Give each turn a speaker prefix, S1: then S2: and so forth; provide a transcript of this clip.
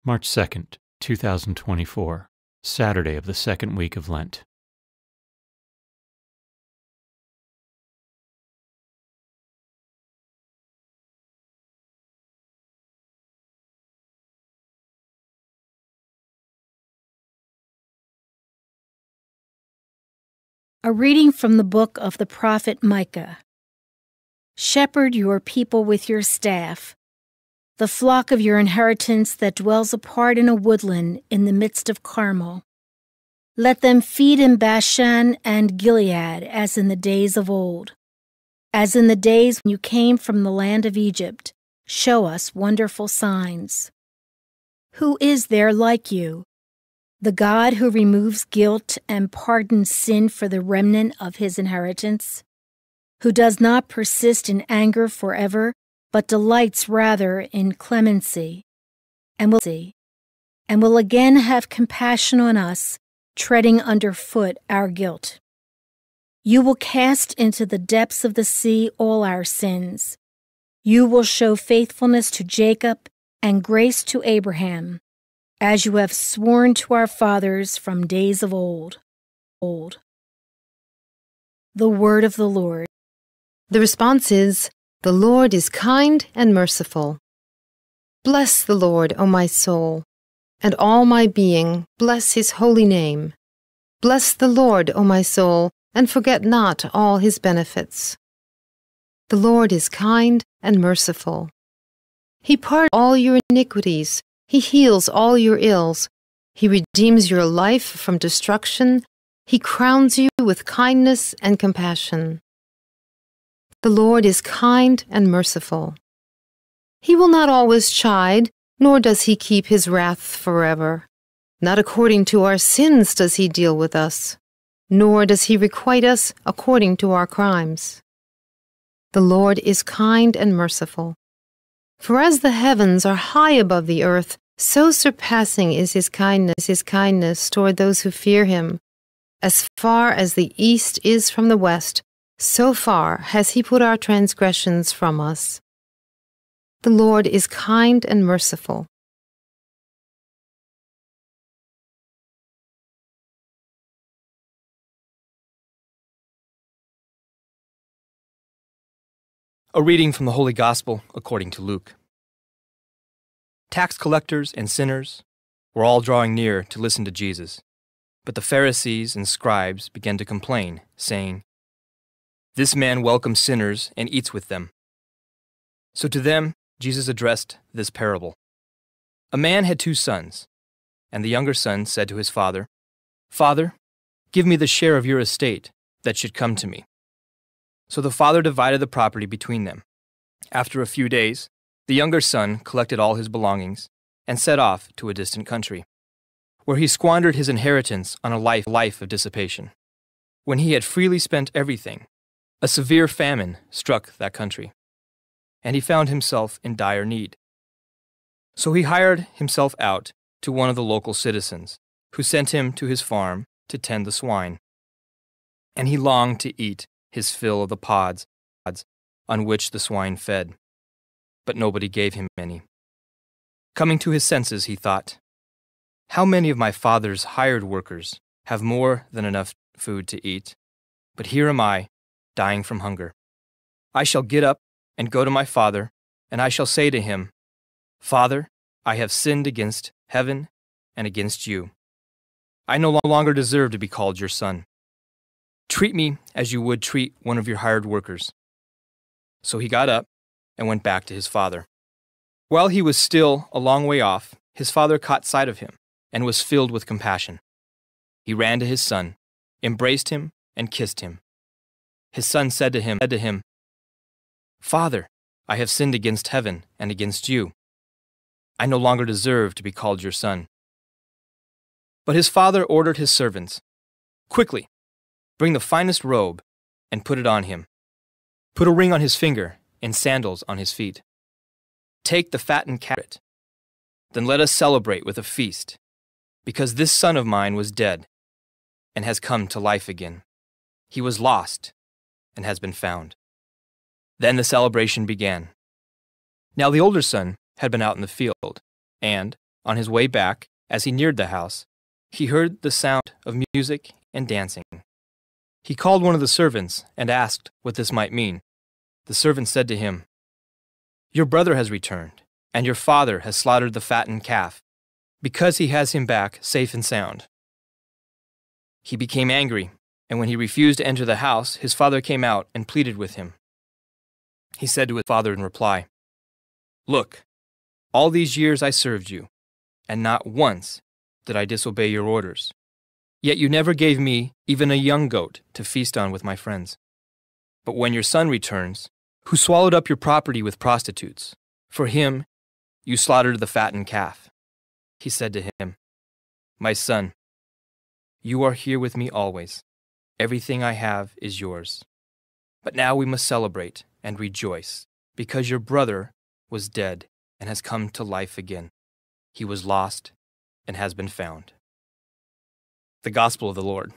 S1: March 2nd, 2024, Saturday of the second week of Lent.
S2: A reading from the book of the prophet Micah. Shepherd your people with your staff, the flock of your inheritance that dwells apart in a woodland in the midst of Carmel. Let them feed in Bashan and Gilead as in the days of old. As in the days when you came from the land of Egypt, show us wonderful signs. Who is there like you? The God who removes guilt and pardons sin for the remnant of his inheritance, who does not persist in anger forever, but delights rather in clemency, and will again have compassion on us, treading underfoot our guilt. You will cast into the depths of the sea all our sins. You will show faithfulness to Jacob and grace to Abraham, as you have sworn to our fathers from days of old. The word of the Lord.
S3: The response is, "The Lord is kind and merciful." Bless the Lord, O my soul, and all my being, bless his holy name. Bless the Lord, O my soul, and forget not all his benefits. The Lord is kind and merciful. He pardons all your iniquities. He heals all your ills. He redeems your life from destruction. He crowns you with kindness and compassion. The Lord is kind and merciful. He will not always chide, nor does he keep his wrath forever. Not according to our sins does he deal with us, nor does he requite us according to our crimes. The Lord is kind and merciful. For as the heavens are high above the earth, so surpassing is his kindness toward those who fear him. As far as the east is from the west, so far has he put our transgressions from us. The Lord is kind and merciful.
S4: A reading from the Holy Gospel according to Luke. Tax collectors and sinners were all drawing near to listen to Jesus, but the Pharisees and scribes began to complain, saying, "This man welcomes sinners and eats with them." So to them Jesus addressed this parable. A man had 2 sons, and the younger son said to his father, "Father, give me the share of your estate that should come to me." So the father divided the property between them. After a few days, the younger son collected all his belongings and set off to a distant country, where he squandered his inheritance on a life of dissipation. When he had freely spent everything, a severe famine struck that country, and he found himself in dire need. So he hired himself out to one of the local citizens, who sent him to his farm to tend the swine. And he longed to eat his fill of the pods on which the swine fed, but nobody gave him any. Coming to his senses, he thought, "How many of my father's hired workers have more than enough food to eat, but here am I, dying from hunger. I shall get up and go to my father, and I shall say to him, 'Father, I have sinned against heaven and against you. I no longer deserve to be called your son. Treat me as you would treat one of your hired workers.' So he got up and went back to his father. While he was still a long way off, his father caught sight of him and was filled with compassion. He ran to his son, embraced him, and kissed him. His son said to him, 'Father, I have sinned against heaven and against you. I no longer deserve to be called your son.' But his father ordered his servants, 'Quickly, bring the finest robe and put it on him. Put a ring on his finger and sandals on his feet. Take the fattened calf. Then let us celebrate with a feast, because this son of mine was dead and has come to life again. He was lost and has been found.' Then the celebration began. Now the older son had been out in the field, and, on his way back, as he neared the house, he heard the sound of music and dancing. He called one of the servants and asked what this might mean. The servant said to him, "Your brother has returned, and your father has slaughtered the fattened calf, because he has him back safe and sound." He became angry, and when he refused to enter the house, his father came out and pleaded with him. He said to his father in reply, "Look, all these years I served you, and not once did I disobey your orders. Yet you never gave me even a young goat to feast on with my friends. But when your son returns, who swallowed up your property with prostitutes, for him you slaughtered the fattened calf." He said to him, "My son, you are here with me always. Everything I have is yours. But now we must celebrate and rejoice, because your brother was dead and has come to life again. He was lost and has been found." The Gospel of the Lord.